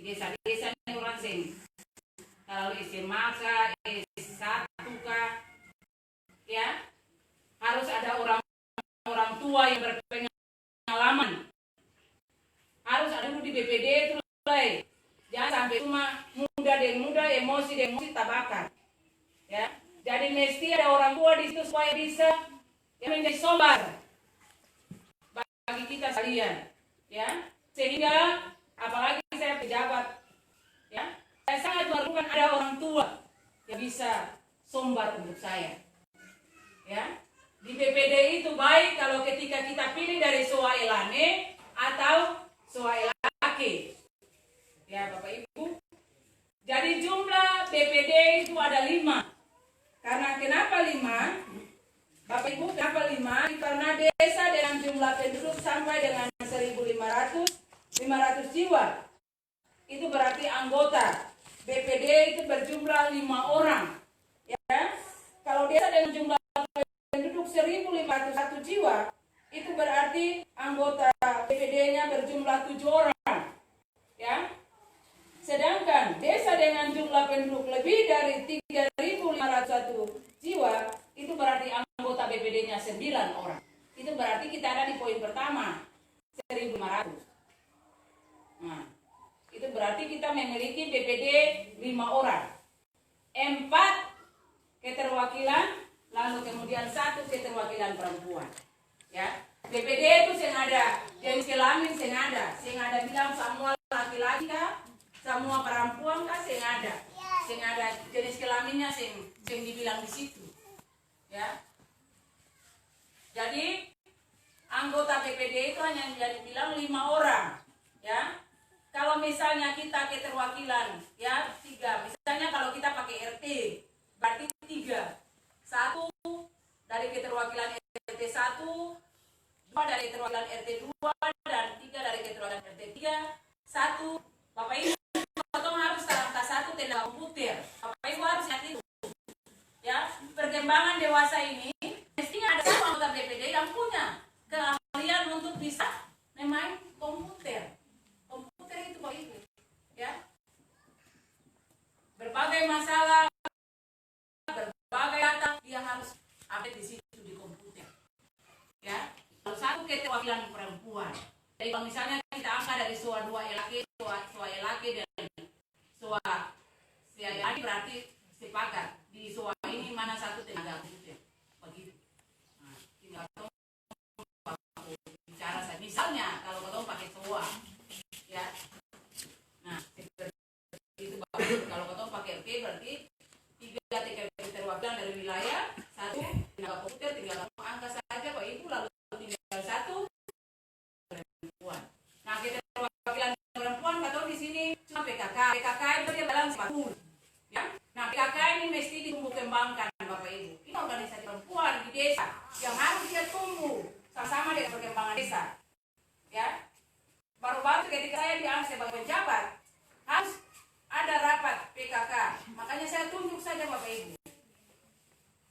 desa-desa ini orang sing kalau SMA kah, S1 kah, ya harus ada orang tua yang berpengalaman. Harus ada dulu di BPD itu lah. Jangan sampai cuma muda emosi tabakar. Ya, jadi mesti ada orang tua di situ supaya bisa yang menjadi sumber bagi kita sekalian. Ya, sehingga apalagi saya pejabat, ya, saya sangat memerlukan ada orang tua yang bisa sumber untuk saya. Ya, di BPD itu baik kalau ketika kita pilih dari soa elane atau soa elake. Ya, Bapak Ibu. Jadi jumlah BPD itu ada 5. Karena kenapa 5? Bapak Ibu, kenapa 5? Karena desa dengan jumlah penduduk sampai dengan 1.500 jiwa. Itu berarti anggota BPD itu berjumlah 5 orang. Ya. Kalau desa dengan jumlah penduduk 1.501 jiwa, itu berarti anggota BPD-nya berjumlah 7 orang. Ya. Sedangkan desa dengan jumlah penduduk lebih dari 3.501 jiwa, itu berarti anggota BPD-nya 9 orang. Itu berarti kita ada di poin pertama, 1.500. Nah, itu berarti kita memiliki BPD 5 orang. 4 keterwakilan, lalu kemudian 1 keterwakilan perempuan. Ya, BPD itu sing ada jenis kelamin sing ada bilang semua laki-laki kah, semua perempuan kah, sing ada jenis kelaminnya sing dibilang di situ. Ya. Jadi anggota BPD itu hanya dibilang 5 orang. Ya. Kalau misalnya kita keterwakilan, ya 3. Misalnya kalau kita pakai RT, berarti 3. 1 dari keterwakilan RT 1, 2 dari keterwakilan RT 2, dan 3 dari keterwakilan RT 3. 1, Bapak Ibu, potong harus dalam K1 tenaga komputer. Bapak Ibu harus ingat itu. Ya, perkembangan dewasa ini mestinya ada satu anggota BPD yang punya keahlian untuk bisa memain komputer. Komputer itu Bapak Ibu. Ya. Berbagai masalah, berbagai data dia harus update di situ di komputer. Ya. Lalu 1 keterwakilan perempuan. Jadi kalau misalnya kita angkat dari SOA 2 elake, SOA elake dan SOA siayani berarti sepakat di SOA ini mana 1 tenaga komputer. Begitu. Nah, ini kalau bicara saya misalnya kalau kita pakai SOA, ya. Nah, seperti itu kalau kita pakai RT berarti 3 keterwakilan dari wilayah, 1 tenaga komputer, tinggal angka saja Pak Ibu, lalu tinggal 1 perempuan. Nah, keterwakilan perempuan atau di sini cuma PKK. PKK itu dia dalam 40. Ya. Nah, PKK ini mesti ditumbuh kembangkan Bapak Ibu. Ini organisasi perempuan di desa yang harus dia tumbuh sama-sama dengan perkembangan desa. Ya. Baru-baru ketika saya diangkat sebagai penjabat, harus ada rapat PKK. Makanya saya tunjuk saja Bapak Ibu.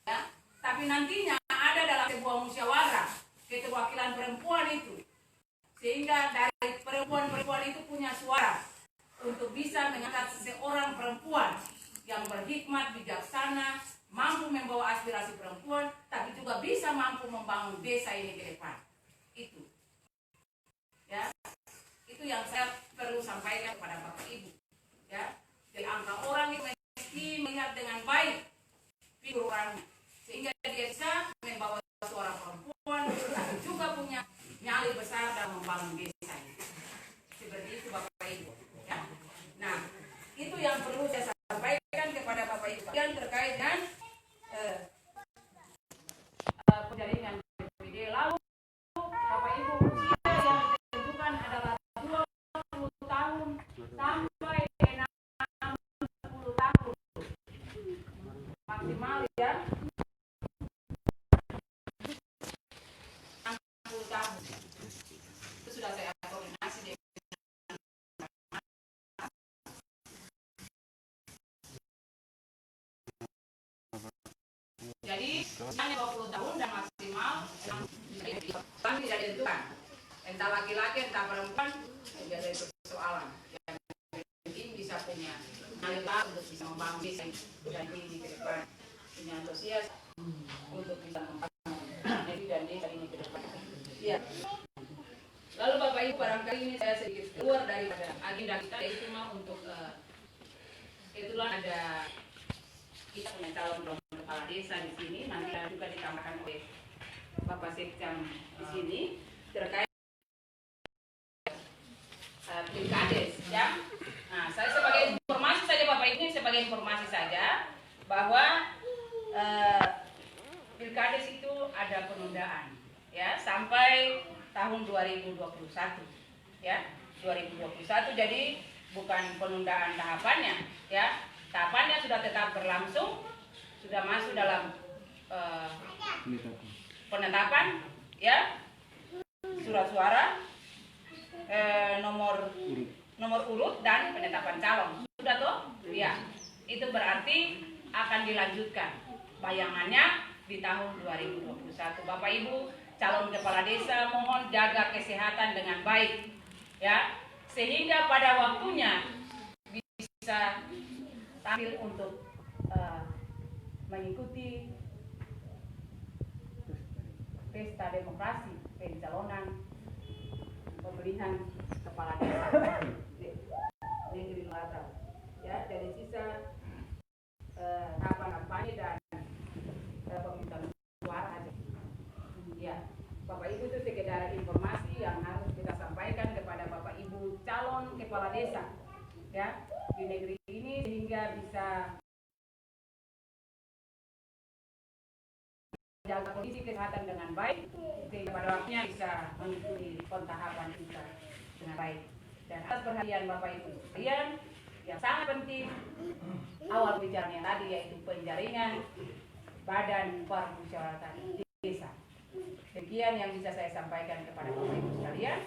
Ya. Tapi nantinya ada dalam sebuah musyawarah keterwakilan perempuan itu. Sehingga dari perempuan-perempuan itu punya suara untuk bisa mengangkat seorang perempuan yang berhikmat, bijaksana, mampu membawa aspirasi perempuan, tapi juga bisa mampu membangun desa ini ke depan. Itu. Ya. Itu yang saya perlu sampaikan kepada Bapak Ibu. Ya. Jadi angka orang itu mesti melihat dengan baik figur orangnya. Sehingga dia bisa membawa suara perempuan, tapi juga punya nyali besar dalam membangun desa ini. Seperti itu Bapak Ibu. Ya. Nah, itu yang perlu saya sampaikan kepada Bapak Ibu yang terkait dengan penjaringan BPD. Lalu Bapak Ibu, usia yang ditentukan adalah 20 tahun sampai 60 tahun maksimal ya. 60 tahun. Itu sudah saya koordinasi dengan jadi hanya 20 tahun dan maksimal kami tidak ditentukan entah laki-laki entah perempuan, tidak ada persoalan. Yang semangat untuk bisa membangun desa dan ini ke depan, punya antusias untuk bisa membangun negeri dan desa ini ke depan. Ya. Lalu Bapak Ibu, barangkali ini saya sedikit keluar daripada agenda kita, yaitu mau untuk itulah ada kita punya calon kepala desa di sini, nanti juga ditambahkan oleh Bapak Sekcam di sini terkait pilkades, ya. Nah, saya sebagai informasi saja Bapak Ibu, sebagai informasi saja bahwa pilkades itu ada penundaan, ya, sampai tahun 2021, ya, 2021. Jadi bukan penundaan tahapannya, ya, tahapannya sudah tetap berlangsung, sudah masuk dalam penetapan, ya, surat suara, nomor urut dan penetapan calon. Sudah toh? Ya. Itu berarti akan dilanjutkan bayangannya di tahun 2021. Bapak Ibu calon kepala desa mohon jaga kesehatan dengan baik, ya, sehingga pada waktunya bisa tampil untuk mengikuti pesta demokrasi pencalonan pemilihan kepala desa negeri Melatrau, ya, dari sisa kampanye dan pemilihan suara aja. Ya, Bapak Ibu, itu sekedar informasi yang harus kita sampaikan kepada Bapak Ibu calon kepala desa, ya, di negeri ini, sehingga bisa jaga kondisi kesehatan dengan baik, sehingga pada waktunya bisa mengikuti pentahapan kita dengan baik. Dan atas perhatian Bapak Ibu sekalian yang sangat penting awal bicaranya tadi, yaitu penjaringan badan permusyawaratan desa. Demikian yang bisa saya sampaikan kepada Bapak Ibu sekalian,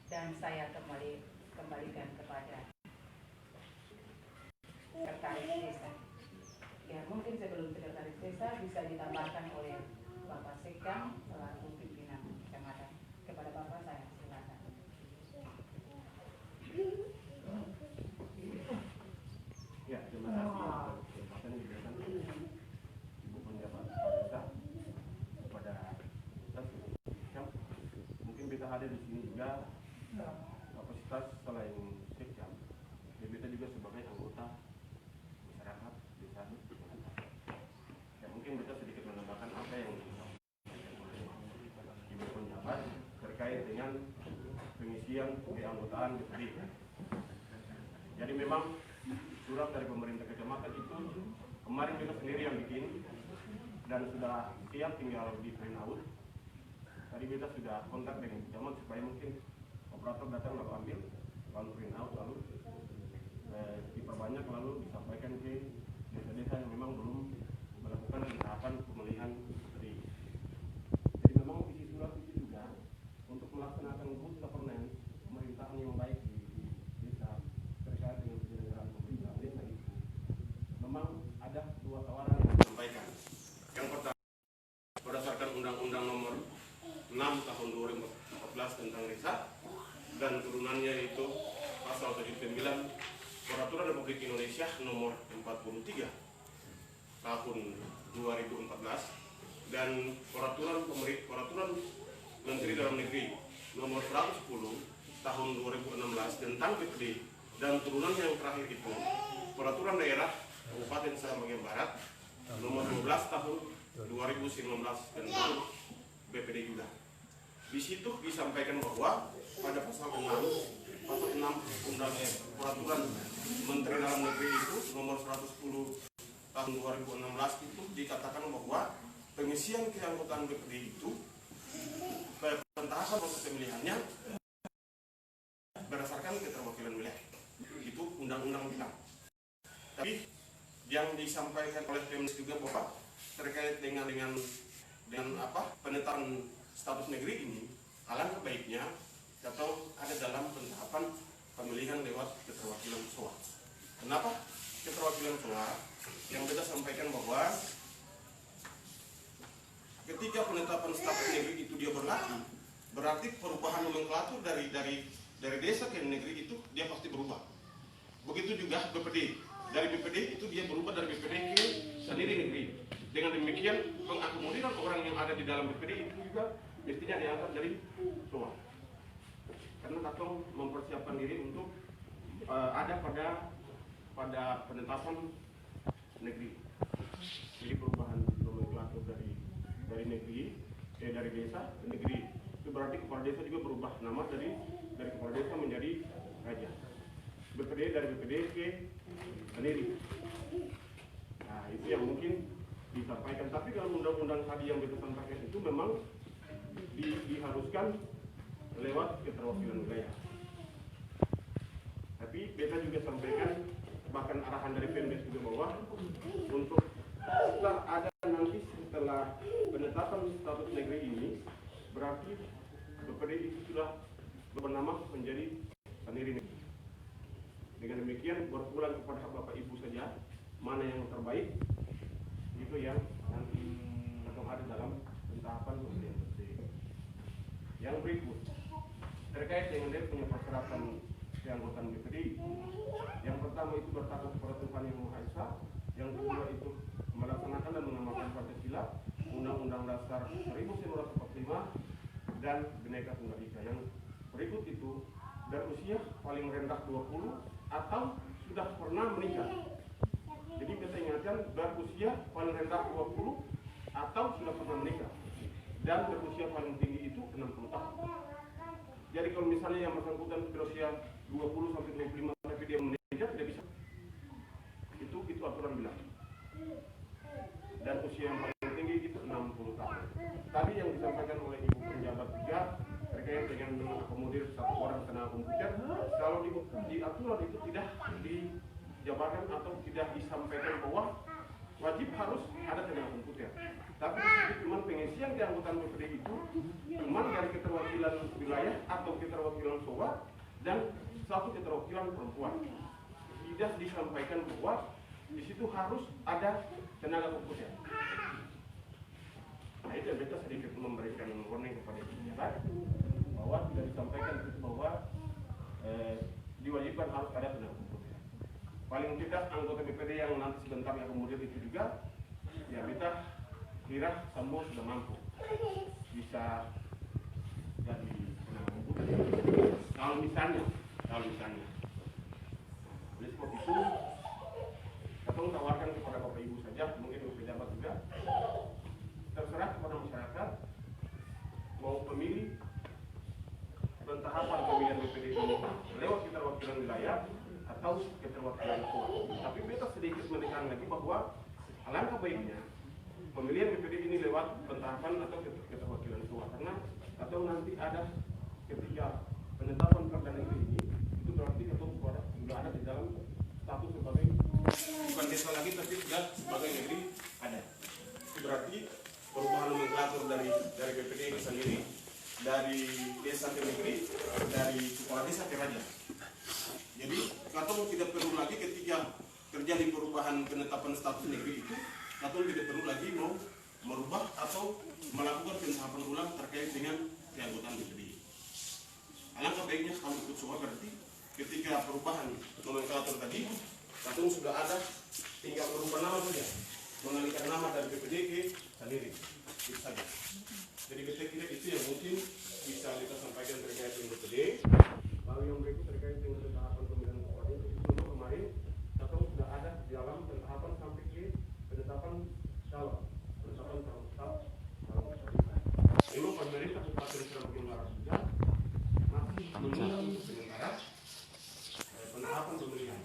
dan saya kembalikan kepada sekretaris desa. Ya, mungkin sebelum sekretaris desa bisa ditambahkan oleh Bapak Sekam selaku pimpinan kecamatan. Kepada Bapak saya silakan. Ya, terima kasih kesempatan yang diberikan Ibu Penjabat Desa kepada kita. Mungkin kita hadir di sini juga kapasitas selain Sekam, kita juga sebagai anggota masyarakat desa. Ya, mungkin kita sedikit menambahkan apa yang Ibu Penjabat terkait dengan pengisian keanggotaan DPD. Jadi memang surat dari pemerintah kecamatan itu kemarin kita sendiri yang bikin dan sudah siap, tinggal di print out. Tadi kita sudah kontak dengan kecamatan supaya mungkin operator datang lalu ambil, lalu print out, lalu diperbanyak, lalu disampaikan ke desa-desa yang memang belum melakukan tahapan pemilihan DPD. Jadi memang isi surat itu juga untuk melaksanakan good governance, pemerintahan yang baik di desa terkait dengan penyelenggaraan pemerintahan desa itu. Memang ada dua tawaran yang disampaikan. Yang pertama, berdasarkan Undang-Undang Nomor 6 Tahun 2014 tentang desa dan turunannya itu Pasal 79 Peraturan Republik Indonesia Nomor 43 Tahun 2014 dan Peraturan Menteri Dalam Negeri Nomor 110 Tahun 2016 tentang BPD dan turunan yang terakhir itu Peraturan Daerah Kabupaten Sabang Bagian Barat Nomor 12 Tahun 2019 tentang BPD juga. Di situ disampaikan bahwa pada pasal 6 Peraturan Menteri Dalam Negeri itu Nomor 110 Tahun 2016 itu dikatakan bahwa pengisian keanggotaan BPD itu pentahapan proses pemilihannya berdasarkan keterwakilan wilayah. Itu undang-undang bilang. Tapi yang disampaikan oleh Pemdes juga bahwa terkait dengan apa penetapan status negeri ini, alangkah baiknya atau ada dalam pentahapan pemilihan lewat keterwakilan suara. Kenapa keterwakilan suara? Yang kita sampaikan bahwa ketika penetapan status negeri itu dia berlaku, berarti perubahan nomenklatur dari desa ke negeri itu dia pasti berubah. Begitu juga BPD dari BPD itu dia berubah dari BPD ke sendiri negeri. Dengan demikian pengakomodiran orang yang ada di dalam BPD itu juga mestinya diangkat dari SOA. Karena Katong mempersiapkan diri untuk ada pada penetapan negeri. Jadi perubahan nomenklatur dari negeri dari desa ke negeri. Itu berarti kepala desa juga berubah nama dari kepala desa menjadi raja. BPD dari BPD ke sendiri. Nah, itu yang mungkin disampaikan. Tapi kalau undang-undang tadi yang kita sampaikan itu memang diharuskan lewat keterwakilan wilayah. Tapi beta juga sampaikan, bahkan arahan dari Pemdes juga bahwa untuk setelah penetapan status negeri ini, berarti BPD itu sudah bernama menjadi sendiri negeri. Dengan demikian berpulang kepada Bapak Ibu saja mana yang terbaik itu yang nanti akan ada dalam tahapan pemberian BPD. Yang berikut terkait dengan dia punya persyaratan keanggotaan BPD. Yang pertama itu bertakwa kepada Tuhan Yang Maha Esa. Yang kedua itu melaksanakan dan mengamalkan Pancasila, Undang-Undang Dasar 1945 dan Bhinneka Tunggal Ika. Yang berikut itu berusia paling rendah 20 atau sudah pernah menikah. Jadi kita ingatkan berusia paling rendah 20 atau sudah pernah menikah. Dan berusia paling tinggi itu 60 tahun. Jadi kalau misalnya yang bersangkutan berusia 20 sampai 25 tapi dia menikah tidak bisa. Itu aturan bilang. Dan usia yang paling tinggi itu 60 tahun. Tadi yang disampaikan oleh Ibu Penjabat juga terkait dengan mengakomodir satu orang tenaga komputer, kalau di aturan itu tidak dijabarkan atau tidak disampaikan bahwa wajib harus ada tenaga komputer. Tapi cuma pengisian keanggotaan BPD itu cuma dari keterwakilan wilayah atau keterwakilan SOA dan satu keterwakilan perempuan. Tidak disampaikan bahwa di situ harus ada tenaga komputer. Nah itu yang kita sedikit memberikan warning kepada pejabat bahwa tidak disampaikan itu bahwa diwajibkan harus ada tenaga komputer. Paling tidak anggota BPD yang nanti sebentar yang kemudian itu juga ya kita kira semua sudah mampu bisa jadi tenaga komputer. Kalau misalnya oleh sebab itu kita tawarkan kepada Bapak Ibu saja, mungkin Ibu Pejabat juga, terserah kepada masyarakat mau pemilih tahapan pemilihan BPD ini lewat keterwakilan wilayah atau keterwakilan SOA. Tapi kita sedikit menekan lagi bahwa alangkah baiknya pemilihan BPD ini lewat pentahapan atau keterwakilan SOA, karena atau nanti ada ketika penetapan perda negeri ini itu berarti atau sudah ada di dalam status sebagai bukan desa lagi tapi sudah sebagai negeri ada. Itu berarti perubahan nomenklatur dari BPD itu sendiri, dari desa ke negeri, dari kepala desa ke raja. Jadi Katong tidak perlu lagi ketika terjadi perubahan penetapan status negeri itu, Katong tidak perlu lagi mau merubah atau melakukan pentahapan ulang terkait dengan keanggotaan BPD. Alangkah baiknya kalau ikut semua berarti ketika perubahan nomenklatur tadi, Katong sudah ada, tinggal merubah nama saja, mengalihkan nama dari BPD ke sendiri, itu saja. Jadi kita kira itu yang mungkin bisa kita sampaikan terkait dengan BPD. Lalu yang berikut terkait dengan tahapan pemilihan kepala desa itu semua kemarin Katong sudah ada di dalam tahapan sampai ke penetapan calon tetap. Memang pemerintah Kabupaten Serabuan Barat juga masih menunggu untuk sementara penetapan pemilihan.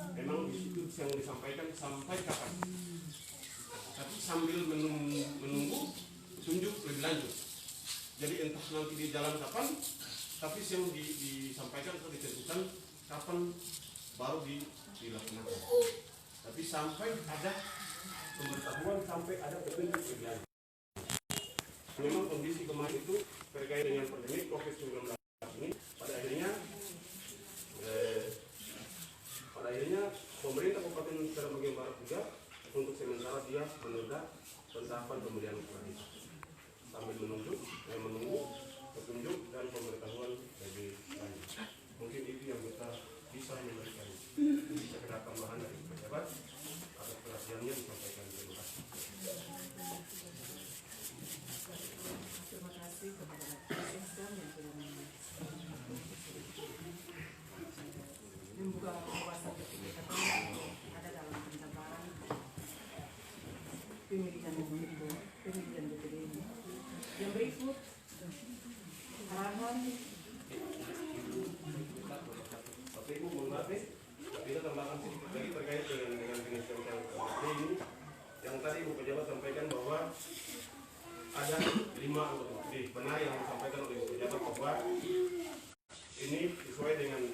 Memang di situ yang disampaikan sampai kapan, tapi sambil menunggu tunjuk lebih lanjut. Jadi entah nanti di jalan kapan, tapi yang disampaikan atau ditentukan kapan baru dilaksanakan. Tapi sampai ada pemberitahuan, sampai ada petunjuk lebih lanjut. Memang kondisi kemarin itu terkait dengan pandemi COVID-19 ini, pada akhirnya pemerintah Kabupaten Serabuan Barat juga untuk sementara dia menunda pentahapan pemilihan kepala desa sambil menunggu petunjuk dan pemberitahuan lebih lanjut. Mungkin itu yang kita bisa memberikan, bisa kita tambahan membuka wawasan ketika ada dalam pencemaran pemilihan DPD ini. Yang berikut arahan. Tapi Ibu mohon maaf nih, kita tambahkan sedikit lagi terkait dengan pengisian KPD ini. Yang tadi Ibu Pejabat sampaikan bahwa ada 5 anggota DPD. Benar yang disampaikan oleh Ibu Pejabat bahwa ini sesuai dengan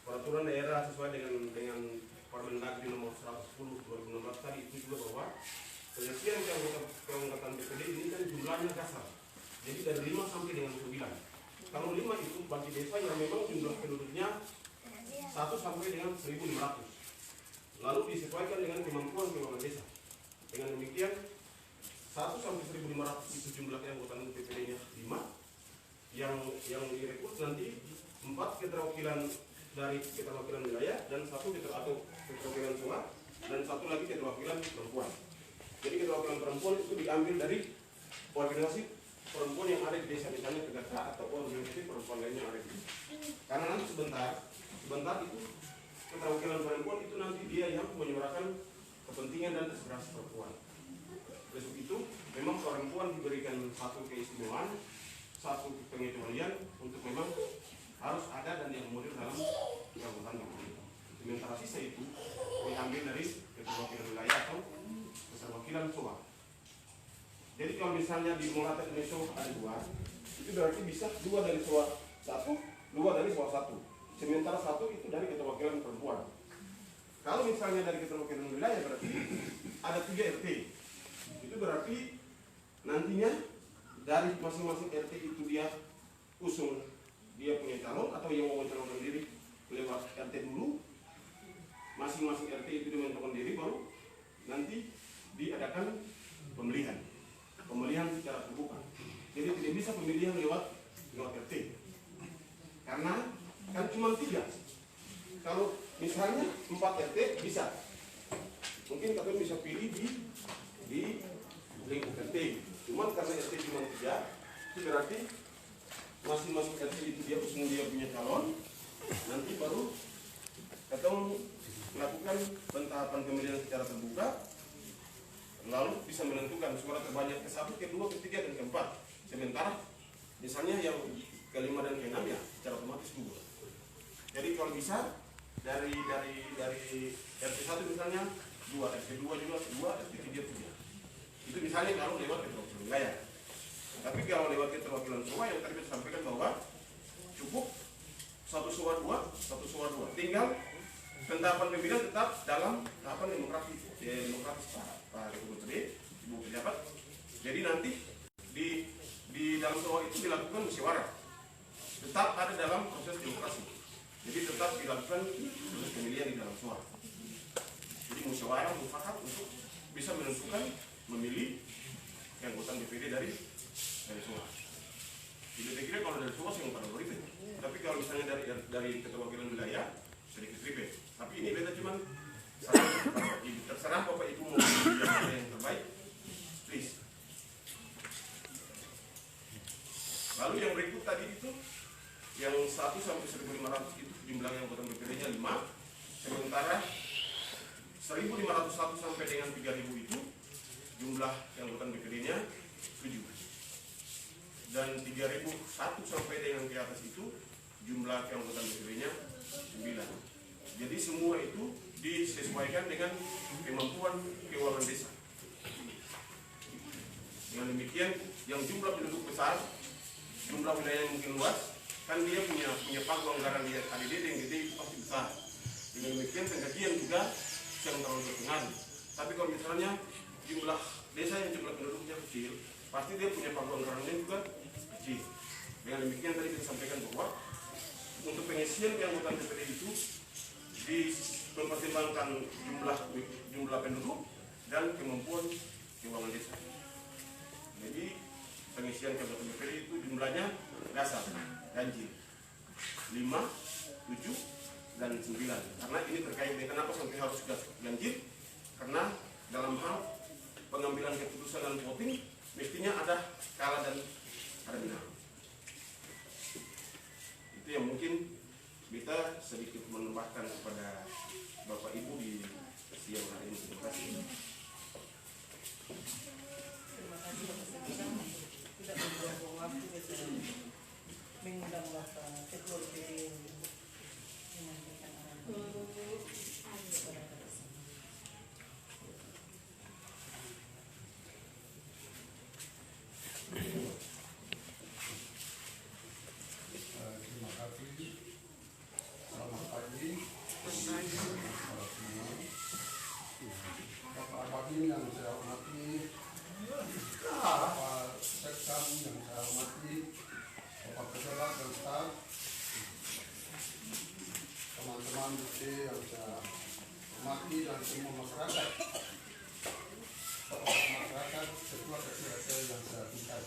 peraturan daerah, sesuai dengan Permendagri nomor 110 2016 tadi itu juga bahwa pengisian keanggotaan DPD ini kan jumlahnya kasar. Jadi dari 5 sampai dengan 9. Kalau 5 itu bagi desa yang memang jumlah penduduknya 1 sampai dengan 1.500. Lalu disesuaikan dengan kemampuan keuangan desa. Dengan demikian 1 sampai 1.500 itu jumlah keanggotaan DPD-nya 5. Yang direkrut nanti 4 keterwakilan dari keterwakilan wilayah dan 1 keterwakilan tua dan 1 lagi keterwakilan perempuan. Jadi keterwakilan perempuan itu diambil dari organisasi perempuan yang ada di desa, misalnya Tegaka atau organisasi perempuan lainnya yang ada di desa. Karena nanti sebentar itu keterwakilan perempuan itu nanti dia yang menyuarakan kepentingan dan aspirasi perempuan. Oleh sebab itu memang perempuan diberikan satu keistimewaan, satu pengecualian untuk memang harus ada dan yang mudir dalam keanggotaan DPD. Sementara sisa itu diambil dari keterwakilan wilayah atau keterwakilan SOA. Jadi kalau misalnya di Mulatet Meso ada 2, itu berarti bisa 2 dari SOA 1, 2 dari SOA 1. Sementara 1 itu dari keterwakilan perempuan. Kalau misalnya dari keterwakilan wilayah berarti ada 3 RT. Itu berarti nantinya dari masing-masing RT itu dia usung dia punya calon atau yang mau mencalonkan diri lewat RT dulu. Masing-masing RT itu dia mencalonkan diri baru nanti diadakan pemilihan secara terbuka. Jadi tidak bisa pemilihan lewat RT. Karena kan cuma 3. Kalau misalnya 4 RT bisa. Mungkin kalian bisa pilih di lingkup RT. Cuman karena RT cuma 3, itu berarti masing-masing RT itu dia usung dia punya calon. Nanti baru ketemu melakukan pentahapan pemilihan secara terbuka. Lalu bisa menentukan suara terbanyak ke-1, ke-2, ke-3, dan ke-4. Sementara misalnya yang ke-5 dan ke-6 ya secara otomatis 2. Jadi kalau bisa dari RT1 misalnya 2, RT2 juga 2, RT3 3. Itu misalnya kalau lewat keterwakilan wilayah. Tapi kalau lewat keterwakilan SOA yang tadi saya sampaikan bahwa cukup 1 SOA 2. Tinggal pentahapan pemilihan tetap dalam tahapan demokratis Pak Ketua DPD, Ibu Pejabat. Jadi nanti di dalam SOA itu dilakukan musyawarah. Tetap ada dalam proses demokrasi. Jadi tetap dilakukan proses pemilihan di dalam SOA. Jadi musyawarah mufakat untuk bisa menentukan memilih keanggotaan DPD dari SOA. Jadi saya kira kalau dari SOA sih yang pada ribet. Tapi kalau misalnya dari keterwakilan wilayah sedikit ribet. Tapi ini beda cuman terserah Bapak Ibu mau yang terbaik, please. Lalu yang berikut tadi itu yang 1 sampai 1.500 itu jumlah yang anggota DPD-nya 5. Sementara 1.501 sampai dengan 3.000 itu jumlah yang anggota DPD-nya 7. Dan 3.001 sampai dengan ke atas itu jumlah yang anggota DPD-nya 9. Jadi semua itu disesuaikan dengan kemampuan keuangan desa. Dengan demikian, yang jumlah penduduk besar, jumlah wilayah yang mungkin luas, kan dia punya panggung anggaran dia KDD yang gede itu pasti besar. Dengan demikian penggajian juga yang terlalu berpengaruh. Tapi kalau misalnya jumlah desa yang jumlah penduduknya kecil, pasti dia punya panggung anggarannya juga kecil. Dengan demikian tadi kita sampaikan bahwa untuk pengisian keanggotaan DPD itu mempertimbangkan jumlah penduduk dan kemampuan keuangan desa. Jadi pengisian keanggotaan DPD itu jumlahnya dasar ganjil 5, 7, dan 9. Karena ini terkait dengan kenapa sampai harus ganjil? Karena dalam hal pengambilan keputusan dan voting mestinya ada kalah dan ada menang. Itu yang mungkin Kita sedikit menambahkan kepada Bapak Ibu di siang hari ini. Terima kasih. Terima kasih Bapak Sekjen. Tidak membuang waktu bisa mengundang Bapak Ketua DPD untuk menyampaikan arahan kepada kita semua. Terima kasih. Selamat pagi. Para semua. Bapak Abadi yang saya hormati, Bapak Sekam yang saya hormati, Bapak Pejabat dan staf, teman-teman DPD yang saya hormati dan semua masyarakat, tokoh masyarakat, ketua-ketua yang saya cintai.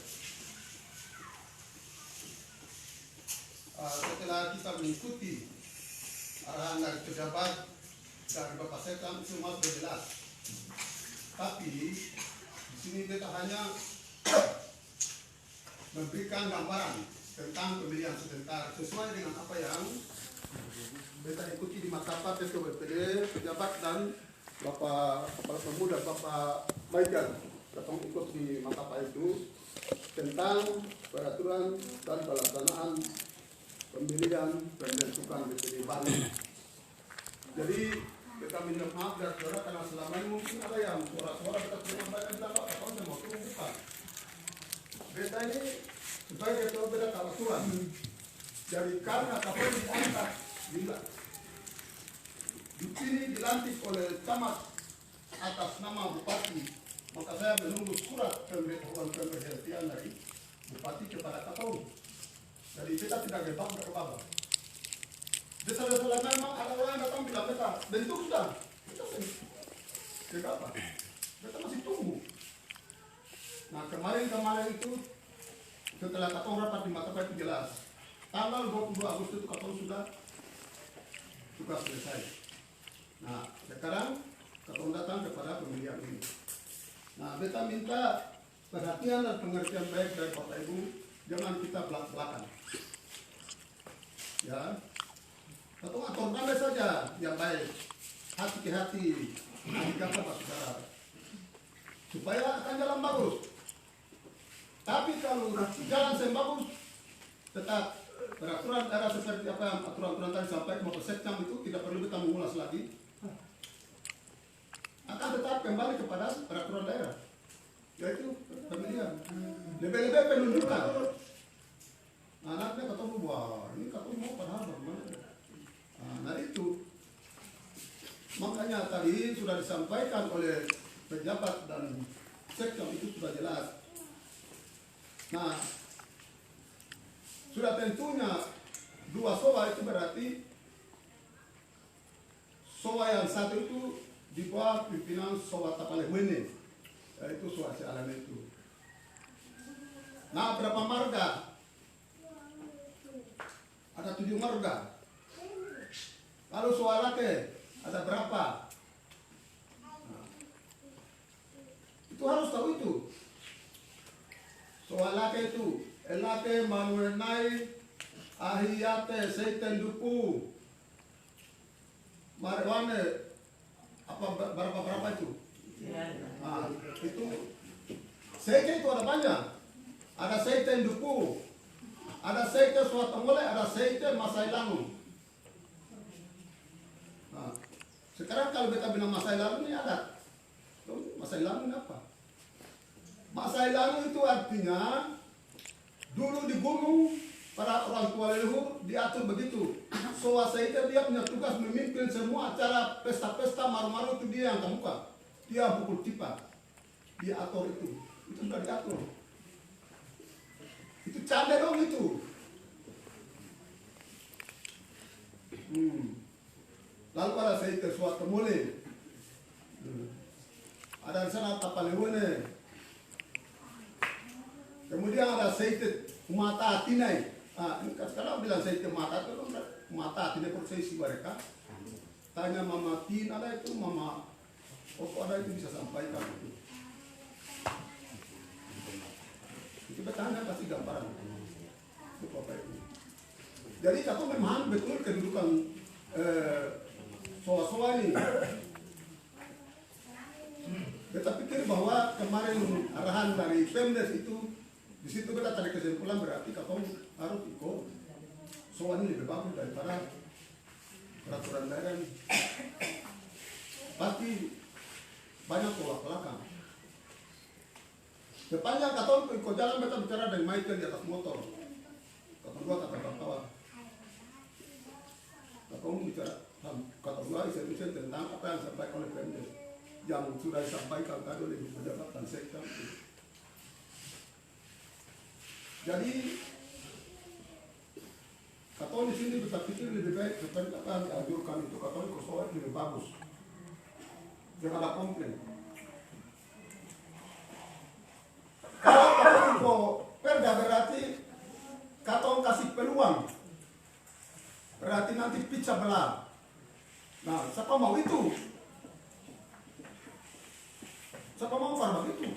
Setelah kita mengikuti arahan dari pejabat dari Bapak Sekam semua sudah jelas. Tapi di sini kita hanya memberikan gambaran tentang pemilihan sebentar sesuai dengan apa yang kita ikuti di Makassar, Ketua BPD, pejabat dan Bapak Kepala Pemuda Bapak Michael datang ikut di Makassar itu tentang peraturan dan pelaksanaan pemilihan pembentukan BPD baru. Jadi kita minta maaf dari saudara karena selama ini mungkin ada yang suara-suara kita menyampaikan bilang apa saya mau turun bukan. Beta ini sebagai ketua beda aturan. Jadi karena kapal diangkat bila di sini dilantik oleh camat atas nama bupati, maka saya menunggu surat pemberhentian dari bupati kepada Kapolri. Jadi kita tidak gebak ke bawah. Desa-desa memang ada orang yang datang bilang beta bentuk sudah. Kita tidak apa. Beta masih tunggu. Nah kemarin itu setelah Kapolri rapat di Makassar itu jelas. Tanggal 22 Agustus itu Kapolri sudah selesai. Nah sekarang Kapolri datang kepada pemilihan ini. Nah beta minta perhatian dan pengertian baik dari Bapak Ibu. Jangan kita belak-belakan. Ya, atau atur saja yang baik, hati ke hati, kata Pak Saudara, supaya akan jalan bagus. Tapi kalau jalan yang bagus, tetap peraturan daerah seperti apa yang aturan-aturan tadi sampai ke Sekam itu tidak perlu kita mengulas lagi, akan tetap kembali kepada peraturan daerah, yaitu pemilihan. Lebih-lebih penunjukan. Anaknya ketemu, wah ini ketemu mau padahal bagaimana. Nah itu makanya tadi sudah disampaikan oleh pejabat dan sektor itu sudah jelas. Nah sudah tentunya dua sowa itu berarti sowa yang satu itu di bawah pimpinan sowa Tapalewene, yaitu sowa si alam itu. Nah berapa marga? Ada 7 marga. Lalu soalake ada berapa? Nah, itu harus tahu itu. Soalake itu elake manuenai ahiyate seitendupu marwane apa berapa itu? Nah, itu seite itu ada banyak. Ada seitendupu, ada seite suatu mulai, ada seite masailangu. Nah, sekarang kalau kita bilang masailangu ini ada. Masailangu ini apa? Masailangu itu artinya dulu di gunung para orang tua leluhur diatur begitu. Soa seite dia punya tugas memimpin semua acara pesta-pesta maru-maru itu dia yang kemuka. Dia pukul tipa. Dia atur itu. Itu sudah diatur. Itu canda dong itu. Lalu ada seite suatu mulai. Ada di sana Tapalewene. Kemudian ada seite mata tinai. Ini sekarang bilang seite mata itu mata tinai prosesi mereka. Tanya Mama Tin ada itu Mama. Ada itu bisa sampaikan itu. Itu bertanya pasti gambaran. Itu Bapak Ibu. Jadi katong memahami betul kedudukan soa-soa ini. Kita pikir bahwa kemarin arahan dari Pemdes itu, di situ kita tarik kesimpulan berarti katong harus ikut soa ini lebih bagus daripada peraturan daerah ini. Pasti banyak tolak belakang. Sepanjang katong ikut jalan kita bicara dengan Michael di atas motor. Katong dua kata kawan. Katong bicara, katong dua isen tentang apa yang disampaikan oleh Pemdes, yang sudah disampaikan tadi oleh pejabat dan sektor. Jadi katong di sini kita pikir lebih baik seperti apa yang dianjurkan itu katong ikut soal lebih bagus. Jangan ada komplain. Kalau katong ikut perda berarti katong kasih peluang. Berarti nanti pecah belah. Nah, siapa mau itu? Siapa mau farmak itu?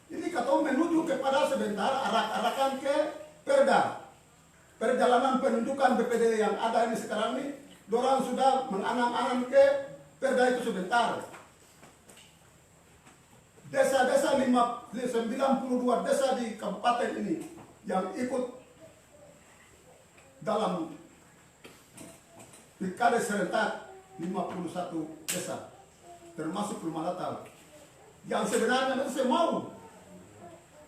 Ini katong menuju kepada sebentar arak-arakan ke perda. Perjalanan penunjukan BPD yang ada ini sekarang ini, dorang sudah menganang-anang ke perda itu sebentar. Desa-desa 92 desa di kabupaten ini yang ikut dalam pilkada serentak 51 desa, termasuk Rumah Natal. Yang sebenarnya itu saya mau.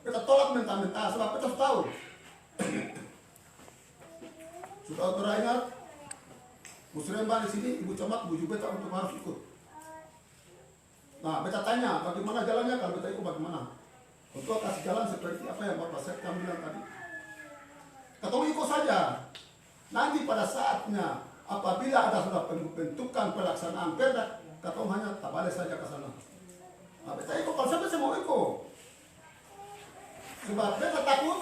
Kita tolak mentah-mentah sebab kita tahu. Sudah teringat, Musremba di sini, Ibu Camat, Bu juga untuk harus ikut. Nah, beta tanya, bagaimana jalannya kalau beta ikut bagaimana? Untuk kasih jalan seperti apa yang Bapak Sekam bilang tadi. Katong ikut saja. Nanti pada saatnya, apabila ada sudah pembentukan pelaksanaan perda, katong hanya tabale saja ke sana. Nah, beta ikut, kalau sampai saya mau ikut. Sebab beta takut,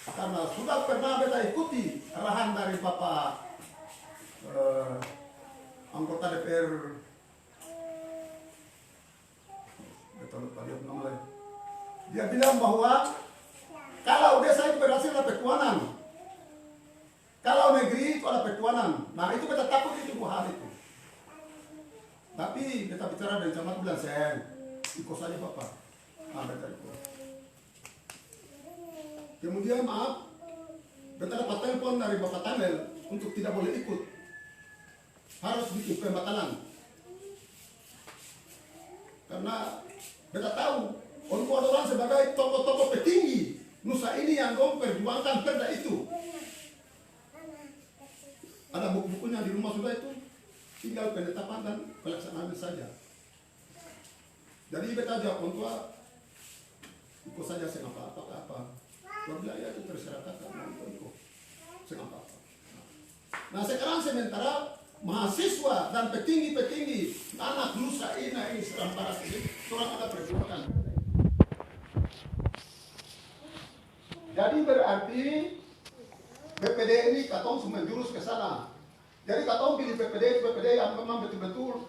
karena sudah pernah beta ikuti arahan dari Bapak anggota DPR, beta lupa dia namanya. Dia bilang bahwa kalau desa itu berhasil ada petuanan, kalau negeri itu ada petuanan. Nah itu beta takut itu 2 hal itu. Tapi beta bicara dengan camat bilang, saya ikut saja Bapak. Nah beta ikut. Kemudian maaf, beta dapat telepon dari Bapak Tamel untuk tidak boleh ikut. Harus bikin pembatalan. Karena beta tahu, orang sebagai tokoh-tokoh petinggi Nusa ini yang dong perjuangkan perda itu. Ada buku-bukunya di rumah sudah itu, tinggal penetapan dan pelaksanaan saja. Jadi beta jawab orang tua, ikut saja saya apa-apa. Kalau bilang ya itu terserah kakak, mau ikut, saya apa-apa. Nah sekarang sementara mahasiswa dan petinggi-petinggi anak Nusa ini Seram Barat ini, orang ada perjuangan. Jadi berarti BPD ini katong menjurus ke sana. Jadi katong pilih BPD yang memang betul-betul